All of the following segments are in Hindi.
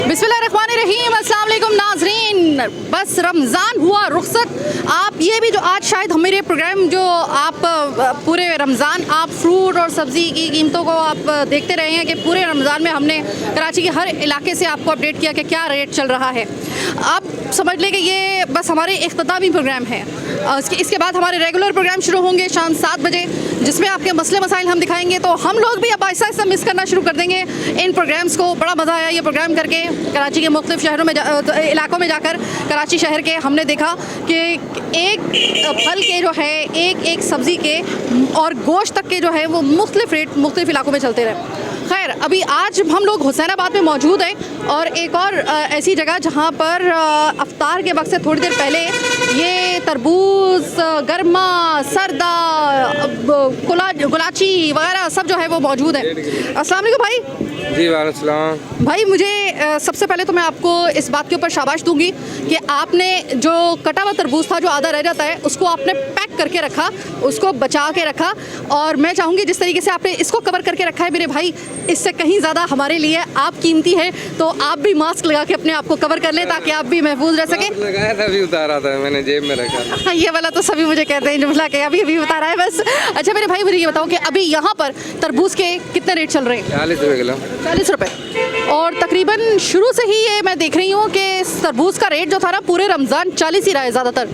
बिस्मिल्लाहिर्रहमानिर्रहीम, अस्सलाम वालेकुम नाज़रीन। बस रमज़ान हुआ रुखसत। आप ये भी जो आज शायद मेरे प्रोग्राम जो आप पूरे रमज़ान आप फ्रूट और सब्ज़ी की कीमतों को आप देखते रहे हैं कि पूरे रमज़ान में हमने कराची के हर इलाके से आपको अपडेट किया कि क्या रेट चल रहा है। आप समझ लें कि ये बस हमारे इख्तितामी प्रोग्राम है। इसके बाद हमारे रेगुलर प्रोग्राम शुरू होंगे शाम 7 बजे, जिसमें आपके मसले मसाइल हम दिखाएंगे। तो हम लोग भी अब आहिस्ता आहिस्ता मिस करना शुरू कर देंगे इन प्रोग्राम्स को। बड़ा मज़ा आया ये प्रोग्राम करके। कराची के मुख्तलिफ शहरों में इलाकों में जाकर कराची शहर के हमने देखा कि एक फल के जो है एक सब्ज़ी के और गोश्त तक के जो है वो मुख्तलिफ रेट मुख्तलिफ इलाकों में चलते रहे। खैर, अभी आज हम लोग हुसैनाबाद में मौजूद हैं और एक और ऐसी जगह जहाँ पर अफ्तार के वक्त से थोड़ी देर पहले ये तरबूज, गर्मा, सरदा, गुलाची वगैरह सब जो है वो मौजूद है। अस्सलाम वालेकुम भाई। जी वालेकुम। भाई मुझे सबसे पहले तो मैं आपको इस बात के ऊपर शाबाश दूंगी कि आपने जो कटा हुआ तरबूज था जो आधा रह जाता है उसको आपने पैक करके रखा, उसको बचा के रखा। और मैं चाहूँगी जिस तरीके से आपने इसको कवर करके रखा है मेरे भाई, इससे कहीं ज़्यादा हमारे लिए आप कीमती है। तो आप भी मास्क लगा के अपने आप को कवर कर लें ताकि आप भी महफूज रह सकें। लगाया था, अभी उतारा था मैंने, जेब में रखा। हाँ, ये वाला तो सभी मुझे कहते हैं जुमला के अभी उतारा है बस। अच्छा मेरे भाई मुझे ये बताओ कि अभी यहाँ पर तरबूज के कितने रेट चल रहे हैं? 40 रुपये किलो। 40 रुपये। और तकरीबन शुरू से ही ये मैं देख रही हूँ कि तरबूज का रेट जो था ना पूरे रमज़ान 40 ही रहा है ज़्यादातर।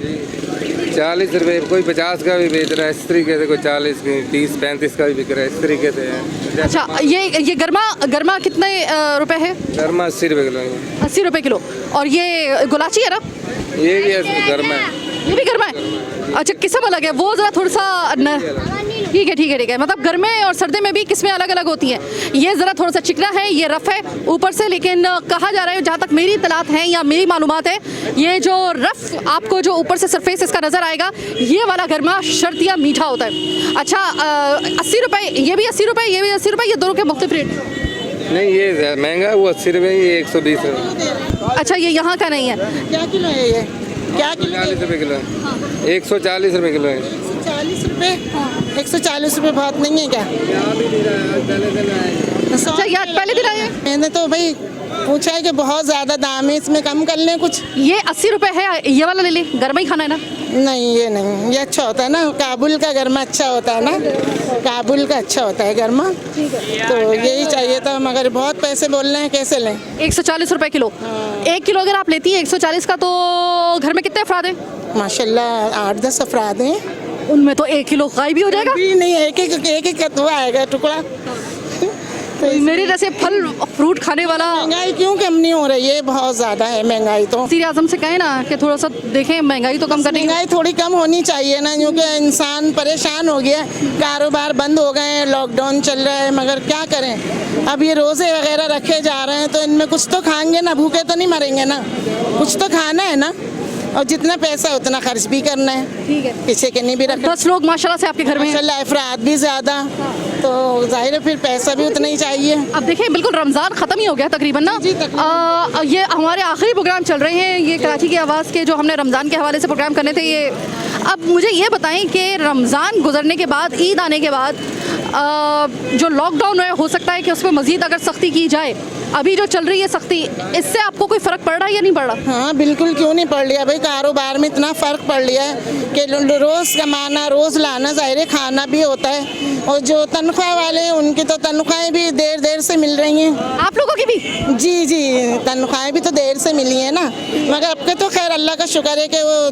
40 रुपये, कोई 50 का भी बेच रहा है इस तरीके से, कोई 40 की 30-35 का भी बिक रहा है इस तरीके से। अच्छा ये गर्मा कितने रुपए है? गर्मा 80 रुपये किलो है। 80 रुपये किलो। और ये गुलाची है ना? ये भी गर्मा है। ये भी गर्मा है। अच्छा किस्म अलग है वो, ज़रा थोड़ा सा ठीक है। मतलब गर्मे और सर्दे में भी किस्में अलग अलग होती हैं। ये ज़रा थोड़ा सा चिकना है, ये रफ़ है ऊपर से, लेकिन कहा जा रहा है जहाँ तक मेरी इत्तलात हैं या मेरी मालूमात है, ये जो रफ़ आपको जो ऊपर से सरफेस इसका नज़र आएगा, ये वाला गर्मा शर्तिया मीठा होता है। अच्छा 80 रुपये, ये भी 80 रुपये, ये भी 80 रुपये, ये दोनों के मुख्तलिफ रेट? नहीं, ये महंगा है, वो 80 रुपये, ये 120 रुपये। अच्छा ये यहाँ का नहीं है। क्या किलो है ये? क्या किलो? 40 रुपये किलो है। 140 रुपये किलो है। 140 रुपये? 140 रुपये बहुत नहीं है क्या? अच्छा यार पहले दिन आए? मैंने तो भाई पूछा है कि बहुत ज़्यादा दाम है, इसमें कम कर लें कुछ। ये 80 रुपये है, ये वाला ले ले, गर्मा ही खाना है ना? नहीं ये नहीं, ये अच्छा होता है ना, काबुल का गर्मा अच्छा होता है ना, काबुल का अच्छा होता है गर्मा, तो यही चाहिए था। मगर बहुत पैसे बोल रहे हैं, कैसे लें? 140 रुपये किलो। 1 किलो अगर आप लेती है 140 का, तो घर में कितने अफराद हैं? माशाल्लाह 8-10 अफराद हैं। उनमें तो 1 किलो गाय भी हो जाएगा। भी नहीं, एक कतवा आएगा टुकड़ा। तो मेरे जैसे फल फ्रूट खाने वाला। महंगाई क्यों कम नहीं हो रही है? बहुत ज़्यादा है महंगाई तो। वज़ीर आज़म से कहें ना कि थोड़ा सा देखें, महंगाई तो कम करने की। महंगाई थोड़ी कम होनी चाहिए ना, क्योंकि इंसान परेशान हो गया, कारोबार बंद हो गए हैं, लॉकडाउन चल रहा है, मगर क्या करें। अब ये रोज़े वगैरह रखे जा रहे हैं तो इनमें कुछ तो खाएंगे ना, भूखे तो नहीं मरेंगे ना, कुछ तो खाना है ना, और जितना पैसा है उतना खर्च भी करना है। ठीक है, पीछे के नहीं भी रखना। 10 लोग माशाल्लाह से आपके घर में हैं। माशाल्लाह अफराद भी ज़्यादा, तो जाहिर है फिर पैसा भी उतना ही चाहिए। अब देखिए बिल्कुल रमज़ान ख़त्म ही हो गया तकरीबन ना। ये हमारे आखिरी प्रोग्राम चल रहे हैं, ये कराची की आवाज़ के जो हमने रमज़ान के हवाले से प्रोग्राम करने थे ये। अब मुझे ये बताएं कि रमज़ान गुजरने के बाद, ईद आने के बाद जो लॉकडाउन है, हो सकता है कि उसमें मज़ीद अगर सख्ती की जाए, अभी जो चल रही है सख्ती, इससे आपको कोई फ़र्क पड़ रहा है या नहीं पड़ रहा? हाँ बिल्कुल, क्यों नहीं पड़ लिया भाई, कारोबार में इतना फ़र्क पड़ लिया है कि रोज़ कमाना, रोज़ लाना, ज़ाहिर है खाना भी होता है। और जो तनख्वाह वाले हैं उनकी तो तनख्वाहें भी देर से मिल रही हैं। आप लोगों की भी? जी तनख्वाहें भी तो देर से मिली है ना, मगर अब के तो खैर अल्लाह का शुक्र है कि वो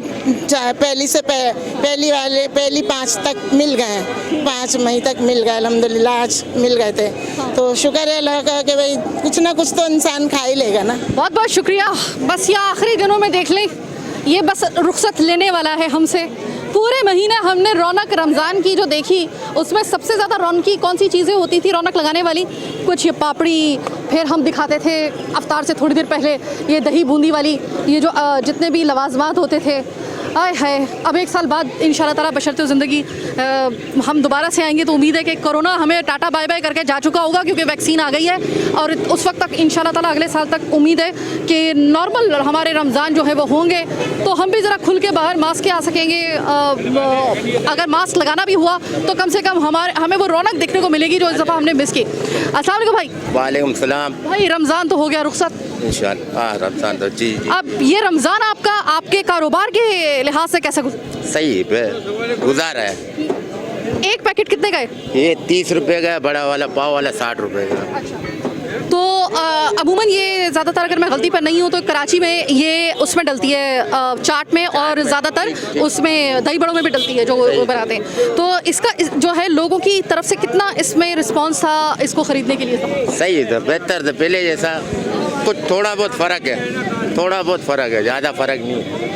पहली 5 तक मिल गए हैं, 5 मई तक मिल गए, अल्हम्दुलिल्लाह आज मिल गए थे, तो शुक्र है अल्लाह का कि भाई कुछ ना कुछ तो इंसान खा ही लेगा ना। बहुत बहुत शुक्रिया। बस ये आखिरी दिनों में देख लें, ये बस रुखसत लेने वाला है हमसे। पूरे महीने हमने रौनक रमज़ान की जो देखी, उसमें सबसे ज़्यादा रौनकी कौन सी चीज़ें होती थी रौनक लगाने वाली? कुछ ये पापड़ी, फिर हम दिखाते थे अफ्तार से थोड़ी देर पहले ये दही बूंदी वाली, ये जो जितने भी लवाजमात होते थे, आए है अब 1 साल बाद इंशाल्लाह ताला बशर्ते ज़िंदगी हम दोबारा से आएंगे तो उम्मीद है कि कोरोना हमें टाटा बाय बाय करके जा चुका होगा, क्योंकि वैक्सीन आ गई है और उस वक्त तक इंशाल्लाह ताला अगले साल तक उम्मीद है कि नॉर्मल हमारे रमज़ान जो है वो होंगे, तो हम भी ज़रा खुल के बाहर मास्क के आ सकेंगे। अगर मास्क लगाना भी हुआ तो कम से कम हमें वो रौनक देखने को मिलेगी जो इस दफ़ा हमने मिस की। अस्सलाम वालेकुम भाई। वालेकुम सलाम। भाई रमज़ान तो हो गया रुखसत इंशाल्लाह। हाँ रमज़ान तो जी। अब ये रमज़ान आपके कारोबार के लिहाज से कैसा सही पे गुजारा है। एक पैकेट कितने का है? ये 30 रुपए का है, बड़ा वाला पाव वाला 60 रुपए का। तो अमूमन ये ज़्यादातर अगर मैं गलती पर नहीं हूँ तो कराची में ये उसमें डलती है चाट में, और ज़्यादातर उसमें दही बड़ों में भी डलती है जो बनाते हैं। तो इसका जो है लोगों की तरफ से कितना इसमें रिस्पांस था इसको ख़रीदने के लिए? सही था, बेहतर था पहले जैसा। कुछ थोड़ा बहुत फ़र्क है, थोड़ा बहुत फ़र्क है, ज़्यादा फ़र्क नहीं है।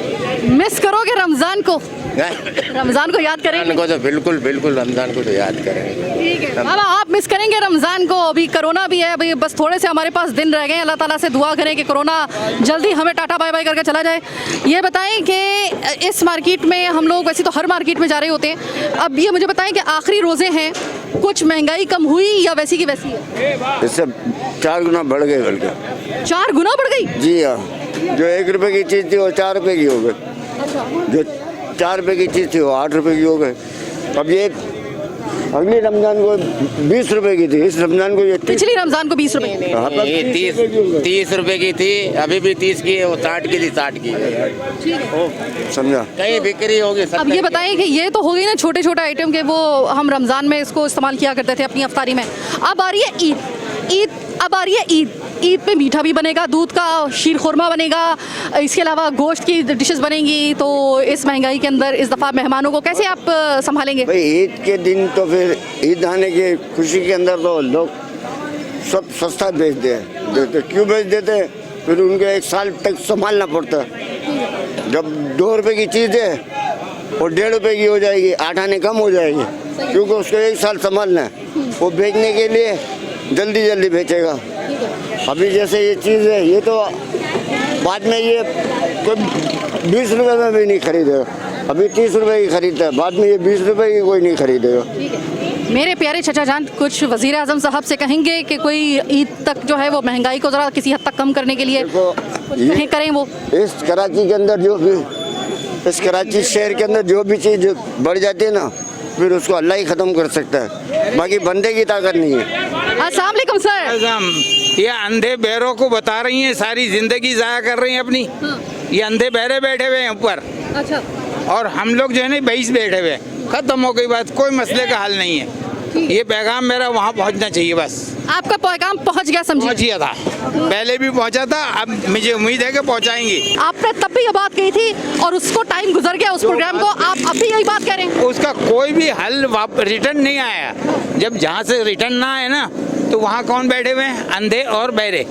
मिस करोगे रमज़ान को? रमज़ान को याद करेंगे? रमज़ान को तो बिल्कुल बिल्कुल रमज़ान को तो याद करेंगे। ठीक है बाबा, आप मिस करेंगे रमज़ान को? अभी कोरोना भी है, अभी बस थोड़े से हमारे पास दिन रह गए। अल्लाह ताला से दुआ करें कि कोरोना जल्दी हमें टाटा बाय बाय करके चला जाए। ये बताएं कि इस मार्केट में हम लोग वैसे तो हर मार्केट में जा रहे होते हैं, अब ये मुझे बताएं कि आखिरी रोज़े हैं, कुछ महंगाई कम हुई या वैसी की वैसी है? इससे 4 गुना बढ़ गई, बल्कि 4 गुना बढ़ गई? जी हाँ। जो 1 रुपए की चीज़ थी वो 4 रुपए की हो गई, जो 4 रुपए की चीज़ थी वो 8 रुपए की हो गई। अब ये अगली रमज़ान को 20 रुपए की थी, इस रमज़ान को ये पिछली रमज़ान को 20 रुपए। ये 30 रुपए की थी, अभी भी 30 की है, वो 60 की थी, 60 की। समझा? कहीं बिक्री होगी। अब ये बताएं कि ये तो हो गई ना छोटे छोटे आइटम के, वो हम रमज़ान में इसको इस्तेमाल किया करते थे अपनी अफ्तारी में। अब आ रही है ईद पे मीठा भी बनेगा, दूध का शीर खुरमा बनेगा, इसके अलावा गोश्त की डिशेस बनेंगी। तो इस महंगाई के अंदर इस दफ़ा मेहमानों को कैसे आप संभालेंगे? भाई ईद के दिन तो फिर ईद आने की खुशी के अंदर तो लोग सब सस्ता बेच देते। क्यों बेच देते? फिर उनको 1 साल तक संभालना पड़ता है। जब 2 रुपए की चीज़ है वो 1.5 रुपए की हो जाएगी, 8 आने कम हो जाएगी, क्योंकि उसको 1 साल संभालना है। वो बेचने के लिए जल्दी बेचेगा। अभी जैसे ये चीज़ है, ये तो बाद में ये कोई 20 रुपए में भी नहीं खरीदेगा। अभी 30 रुपए की खरीदता है, बाद में ये 20 रुपए की कोई नहीं खरीदेगा। मेरे प्यारे चचा जान, कुछ वज़ीर आज़म साहब से कहेंगे कि कोई ईद तक जो है वो महंगाई को ज़रा किसी हद तक कम करने के लिए कुछ करें। वो इस कराची के अंदर इस कराची शहर के अंदर जो भी चीज़ बढ़ जाती है ना, फिर उसको अल्लाह ही ख़त्म कर सकता है, बाकी बंदे की ताकत नहीं है। अस्सलाम वालेकुम सर। ये अंधे बहरों को बता रही हैं, सारी जिंदगी जाया कर रही हैं अपनी। ये अंधे बहरे बैठे हुए हैं ऊपर, अच्छा, और हम लोग जो है ना 22 बैठे हुए हैं। खत्म हो गई बात, कोई मसले का हल नहीं है। ये पैगाम मेरा वहाँ पहुँचना चाहिए बस। आपका पैगाम पहुँच गया, समझिए। पहुँच गया था, पहले भी पहुँचा था, अब मुझे उम्मीद है कि पहुँचाएंगे। आपने तब भी ये बात कही थी और उसको टाइम गुजर गया उस प्रोग्राम को, आप अब भी यही बात कह रहे हैं? उसका कोई भी हल रिटर्न नहीं आया। जब जहाँ से रिटर्न ना आए ना, तो वहाँ कौन बैठे हुए हैं? अंधे और बहरे।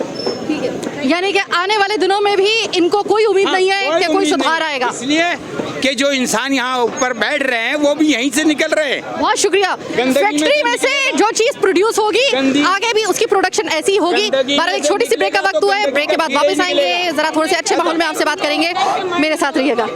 ठीक है, यानी कि आने वाले दिनों में भी इनको कोई उम्मीद नहीं है कि कोई सुधार आएगा, इसलिए कि जो इंसान यहाँ ऊपर बैठ रहे हैं वो भी यहीं से निकल रहे हैं। बहुत शुक्रिया। फैक्ट्री में से जो चीज प्रोड्यूस होगी आगे भी उसकी प्रोडक्शन ऐसी ही होगी। बहरहाल एक छोटी सी ब्रेक का वक्त हुआ है, ब्रेक के बाद वापस आएंगे, जरा थोड़े से अच्छे माहौल में आपसे बात करेंगे। मेरे साथ रहिएगा।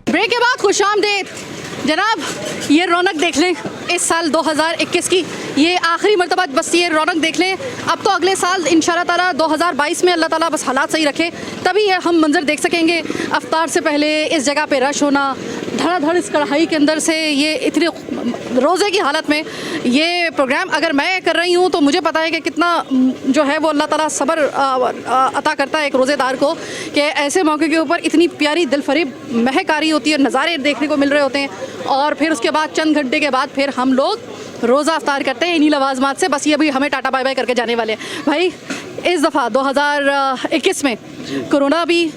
ब्रेक के बाद खुशामदीद जनाब। ये रौनक देख लें इस साल 2021 की, ये आखिरी मरतबा बस ये रौनक देख लें। अब तो अगले साल इंशाल्लाह ताला 2022 में अल्लाह ताला बस हालात सही रखे तभी ये हम मंजर देख सकेंगे। अफ्तार से पहले इस जगह पे रश होना, धड़ाधड़ इस कढ़ाई के अंदर से ये इतने रोज़े की हालत में ये प्रोग्राम अगर मैं कर रही हूँ तो मुझे पता है कि कितना जो है वो अल्लाह ताला सब्र अता करता है एक रोज़ेदार को, कि ऐसे मौके के ऊपर इतनी प्यारी दिलफरेब महक आ रही होती है, नज़ारे देखने को मिल रहे होते हैं, और फिर उसके बाद चंद घंटे के बाद फिर हम लोग रोज़ा अफ्तार करते हैं इन्हीं लवाजमात से। बस ये अभी हमें टाटा बाय बाय करके जाने वाले हैं। भाई, इस दफ़ा 2021 में कोरोना भी,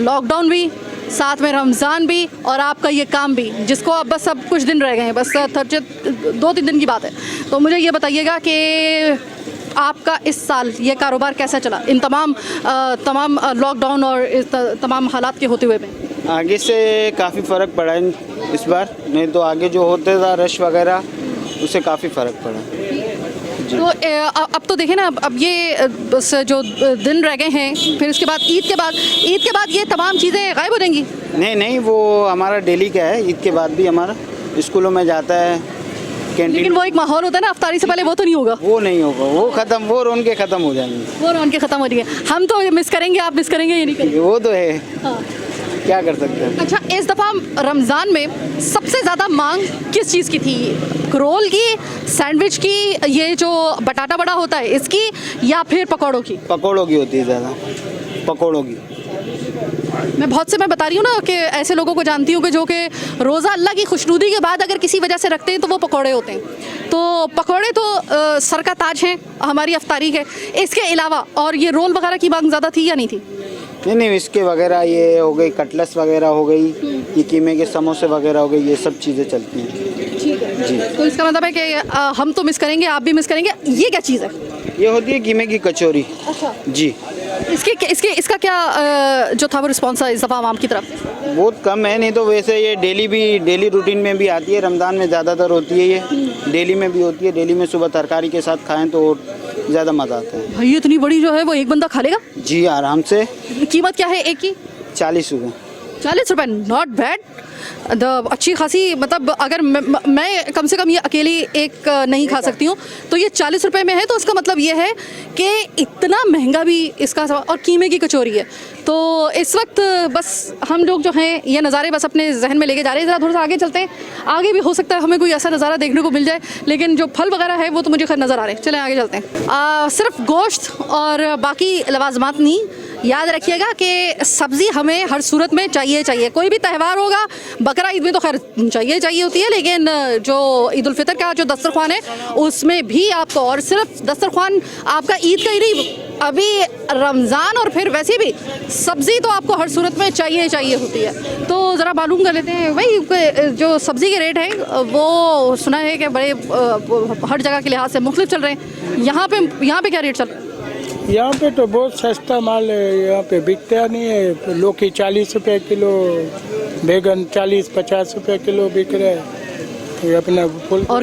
लॉकडाउन भी, महंगाई भी, सब कुछ एक साथ मिलकर जो है वो हमें साथ में रमज़ान भी और आपका ये काम भी, जिसको अब बस अब कुछ दिन रह गए हैं, बस 2-3 दिन की बात है। तो मुझे ये बताइएगा कि आपका इस साल ये कारोबार कैसा चला इन तमाम लॉकडाउन और इस तमाम हालात के होते हुए में? आगे से काफ़ी फ़र्क पड़ा है इस बार, नहीं तो आगे जो होते था रश वगैरह उससे काफ़ी फ़र्क पड़ा। तो अब तो देखें ना, अब ये बस जो दिन रह गए हैं, फिर उसके बाद ईद के बाद ये तमाम चीज़ें गायब हो जाएंगी? नहीं, वो हमारा डेली का है। ईद के बाद भी हमारा स्कूलों में जाता है, कैंटीन। लेकिन वो एक माहौल होता है ना अफ्तारी से पहले, वो तो नहीं होगा? वो नहीं होगा, वो ख़त्म, वो रौनकें ख़त्म हो जाएंगी। वो रौनकें ख़त्म हो रही है। हम तो मिस करेंगे, आप मिस करेंगे, ये नहीं करेंगे। वो तो है, हाँ। क्या कर सकते हैं। अच्छा, इस दफ़ा रमज़ान में सबसे ज़्यादा मांग किस चीज़ की थी? रोल की, सैंडविच की, ये जो बटाटा बड़ा होता है इसकी, या फिर पकौड़ों की? पकौड़ों की होती है ज़्यादा, पकौड़ों की। मैं बता रही हूँ ना कि ऐसे लोगों को जानती हूँ कि जो कि रोज़ा अल्लाह की खुशनुदी के बाद अगर किसी वजह से रखते हैं तो वो पकौड़े होते हैं। तो पकौड़े तो सर का ताज हैं हमारी अफ्तारी के। इसके अलावा और ये रोल वगैरह की मांग ज़्यादा थी या नहीं थी? नहीं, इसके वगैरह ये हो गई, कटलेट्स वगैरह हो गई, ये कीमे के समोसे वगैरह हो गई, ये सब चीज़ें चलती हैं। ठीक है जी। तो इसका मतलब है कि हम तो मिस करेंगे, आप भी मिस करेंगे। ये क्या चीज़ है? ये होती है कीमे की कचौरी। अच्छा जी। इसका क्या जो था वो रिस्पॉन्स है इस दफ़ा आवाम की तरफ से? बहुत कम है, नहीं तो वैसे ये डेली रूटीन में भी आती है। रमज़ान में ज़्यादातर होती है, ये डेली में भी होती है। डेली में सुबह तरकारी के साथ खाएं तो ज़्यादा मज़ा आता है। भाई इतनी बड़ी जो है वो एक बंदा खा लेगा? जी आराम से। कीमत क्या है एक की? 40 रुपये। 40 रुपये, नॉट बैड। अच्छी खासी, मतलब अगर मैं कम से कम ये अकेली एक नहीं खा सकती हूँ तो ये 40 रुपये में है, तो इसका मतलब ये है कि इतना महंगा भी इसका, और कीमे की कचौरी है। तो इस वक्त बस हम लोग जो हैं ये नज़ारे बस अपने जहन में लेके जा रहे हैं। ज़रा थोड़ा सा आगे चलते हैं, आगे भी हो सकता है हमें कोई ऐसा नज़ारा देखने को मिल जाए, लेकिन जो फल वगैरह है वो तो मुझे खैर नज़र आ रहे हैं। चलें आगे चलते हैं। सिर्फ गोश्त और बाकी लवाजमात नहीं, याद रखिएगा कि सब्ज़ी हमें हर सूरत में चाहिए। कोई भी त्यौहार होगा, बकरा ईद में तो खैर चाहिए होती है, लेकिन जो ईद उल फितर का जो दस्तरखान है उसमें भी आपको, और सिर्फ दस्तरखान आपका ईद का ही नहीं, अभी रमज़ान और फिर वैसे भी सब्ज़ी तो आपको हर सूरत में चाहिए होती है। तो ज़रा मालूम कर लेते हैं भाई, जो सब्ज़ी के रेट हैं वो सुना है कि बड़े हर जगह के लिहाज से मुख्तलिफ चल रहे हैं। यहाँ पे क्या रेट चल रहा है? यहाँ पे तो बहुत सस्ता माल है, यहाँ पे बिकता नहीं है। लौकी 40 रुपये किलो, बैगन 40-50 रुपये किलो बिक रहा है। तो अपना फुल। और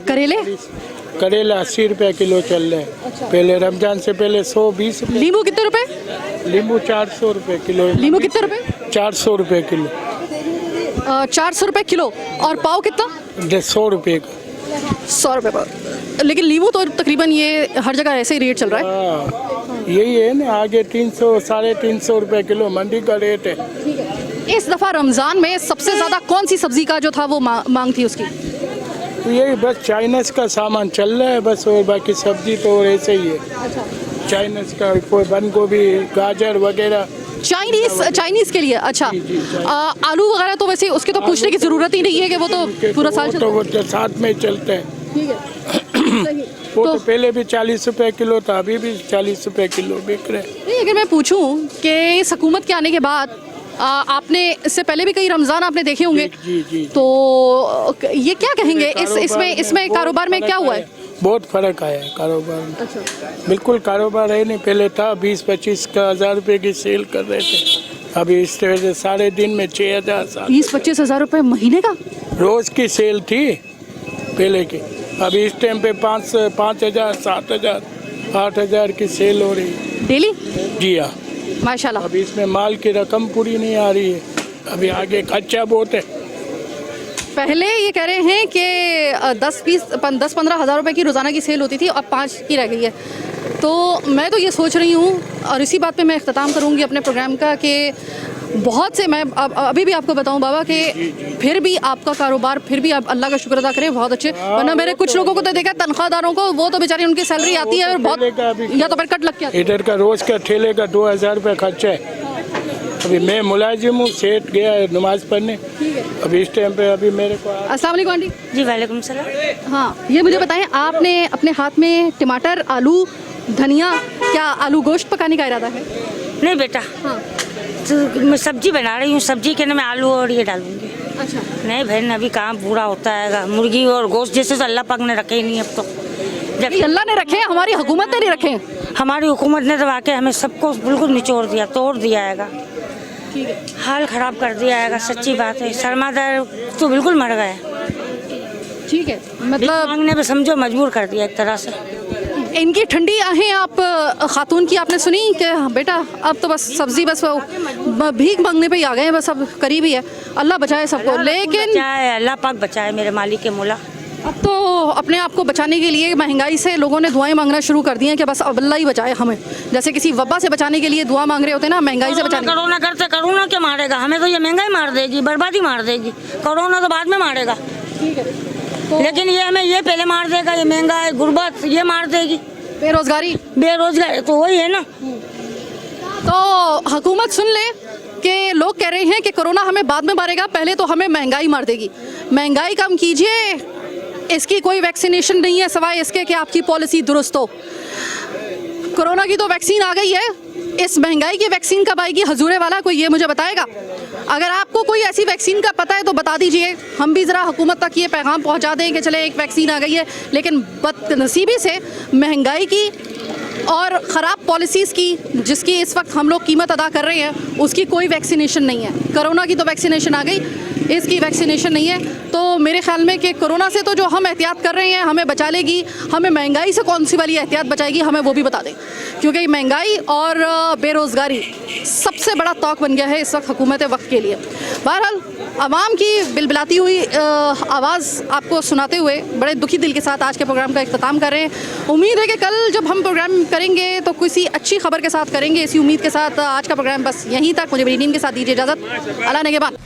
करेला 80 रुपये किलो चल रहा है। अच्छा। पहले रमजान से पहले 120 रुपये। नींबू कितने रुपए? नींबू 400 रुपये किलो। नींबू कितने रुपए? 400 रुपये किलो। 400 रुपये किलो। और पाव कितना? 100 रुपये का। 100 रुपये पाव। लेकिन नींबू तो तकरीबन ये हर जगह ऐसे ही रेट चल रहा है। यही है ना, आगे 300-350 रुपये किलो मंडी का रेट है। इस दफ़ा रमज़ान में सबसे ज़्यादा कौन सी सब्ज़ी का जो था वो मांग थी उसकी? यही बस चाइनीज़ का सामान चल रहा है बस, और बाकी सब्जी तो ऐसे ही है। अच्छा। चाइनीज़ का कोई बंद गोभी, गाजर वगैरह। चाइनीज़ के लिए? अच्छा। आलू वगैरह तो वैसे उसके तो पूछने की ज़रूरत ही नहीं है कि वो तो पूरा साल चलता है। वो तो साथ में चलते हैं। ठीक है। वो तो पहले भी 40 रुपये किलो था, अभी भी 40 रुपये किलो बिक रहे। नहीं, अगर मैं पूछूं कि इस हुकूमत के आने के बाद आपने इससे पहले भी कई रमज़ान आपने देखे होंगे, जी। तो ये क्या कहेंगे इसमें कारोबार में क्या हुआ है? बहुत फ़र्क आया है कारोबार में। अच्छा। बिल्कुल कारोबार है नहीं, पहले था 20-25 का 1000 रुपये की सेल कर रहे थे, अभी इस तरह से सारे दिन में 6000 20-25 हज़ार रुपये महीने का रोज़ की सेल थी पहले की। अभी इस टाइम पे 5,000, 7,000, 8,000 की सेल हो रही है डेली। जी हाँ, माशाल्लाह। अभी इसमें माल की रकम पूरी नहीं आ रही है, अभी आगे खर्चा बहुत है। पहले ये कह रहे हैं कि 10-15 हज़ार रुपये की रोज़ाना की सेल होती थी, अब 5 की रह गई है। तो मैं तो ये सोच रही हूँ, और इसी बात पे मैं इख्तिताम करूँगी अपने प्रोग्राम का, कि बहुत से, मैं अभी भी आपको बताऊं बाबा कि फिर भी आपका कारोबार, फिर भी आप अल्लाह का शुक्र अदा करें, बहुत अच्छे। वरना मेरे कुछ लोगों को तो देखा, तनख्वाहदारों को, वो तो बेचारे उनकी सैलरी आती है और बहुत, या तो फिर कट लग के इधर का रोज़ का ठेले का 2000 रुपये खर्चा है। अभी मैं मुलाजिम हूँ, सेठ गया है नमाज पढ़ने, अभी इस टाइम पे अभी मेरे को। अस्सलाम वालेकुम आंटी जी। वालेकुम सलाम। हाँ, ये मुझे बताएं, आपने अपने हाथ में टमाटर, आलू, धनिया, क्या आलू गोश्त पकाने का इरादा है? नहीं बेटा। हाँ, तो मैं सब्जी बना रही हूँ, सब्जी के ना मैं आलू और ये डालूंगी। अच्छा, नहीं बहन, अभी कहाँ पूरा होता है। मुर्गी और गोश्त जैसे तो अल्लाह पाक ने रखे ही नहीं अब तो। ये अल्लाह ने रखे हैं, हमारी हुकूमत ने नहीं रखे हैं। हमारी हुकूमत ने तो वाकई हमें सबको बिल्कुल निचोड़ दिया, तोड़ दिया है, हाल ख़राब कर दिया है। सच्ची बात है, सरमादार तो बिल्कुल मर गए। ठीक है, भीख मतलब मांगने पे समझो मजबूर कर दिया एक तरह से। इनकी ठंडी आहें आप खातून की आपने सुनी कि बेटा अब तो बस सब्जी बस वो भीख मांगने पे ही आ गए हैं, बस अब करीब ही है। अल्लाह बचाए सबको, लेकिन बचाए, अल्लाह पाक बचाए मेरे मालिक के मौला। अब तो अपने आप को बचाने के लिए महंगाई से लोगों ने दुआएं मांगना शुरू कर दी हैं कि बस अब अल्लाह ही बचाए हमें। जैसे किसी वबा से बचाने के लिए दुआ मांग रहे होते हैं ना, महंगाई से बचाने। कोरोना करते, कोरोना क्या मारेगा हमें? तो ये महंगाई मार देगी, बर्बादी मार देगी। कोरोना तो बाद में मारेगा, ठीक है, लेकिन ये हमें ये पहले मार देगा। ये महंगाई, गुर्बत ये मार देगी, बेरोजगारी। बेरोजगारी तो वही है ना। तो हुकूमत सुन ले कि लोग कह रहे हैं कि कोरोना हमें बाद में मारेगा, पहले तो हमें महंगाई मार देगी। महंगाई कम कीजिए, इसकी कोई वैक्सीनेशन नहीं है सिवाय इसके कि आपकी पॉलिसी दुरुस्त हो। कोरोना की तो वैक्सीन आ गई है, इस महंगाई की वैक्सीन कब आएगी हजूरे वाला, कोई ये मुझे बताएगा? अगर आपको कोई ऐसी वैक्सीन का पता है तो बता दीजिए, हम भी ज़रा हुकूमत तक ये पैगाम पहुंचा दें कि चले एक वैक्सीन आ गई है। लेकिन बदनसीबी से महंगाई की और ख़राब पॉलिसीज़ की, जिसकी इस वक्त हम लोग कीमत अदा कर रहे हैं, उसकी कोई वैक्सीनेशन नहीं है। कोरोना की तो वैक्सीनेशन आ गई, इसकी वैक्सीनेशन नहीं है। तो मेरे ख्याल में कि कोरोना से तो जो हम एहतियात कर रहे हैं हमें बचा लेगी, हमें महंगाई से कौन सी वाली एहतियात बचाएगी हमें वो भी बता दें, क्योंकि महंगाई और बेरोज़गारी सबसे बड़ा तौक बन गया है इस वक्त हुकूमत वक्त के लिए। बहरहाल आवाम की बिलबिलाती हुई आवाज़ आपको सुनाते हुए बड़े दुखी दिल के साथ आज के प्रोग्राम का इख्तिताम कर रहे हैं। उम्मीद है कि कल जब हम प्रोग्राम करेंगे तो किसी अच्छी खबर के साथ करेंगे, इसी उम्मीद के साथ आज का प्रोग्राम बस यहीं तक। मुझे मेरी टीम के साथ दीजिए इजाज़त। अल्लाह नेगेबान।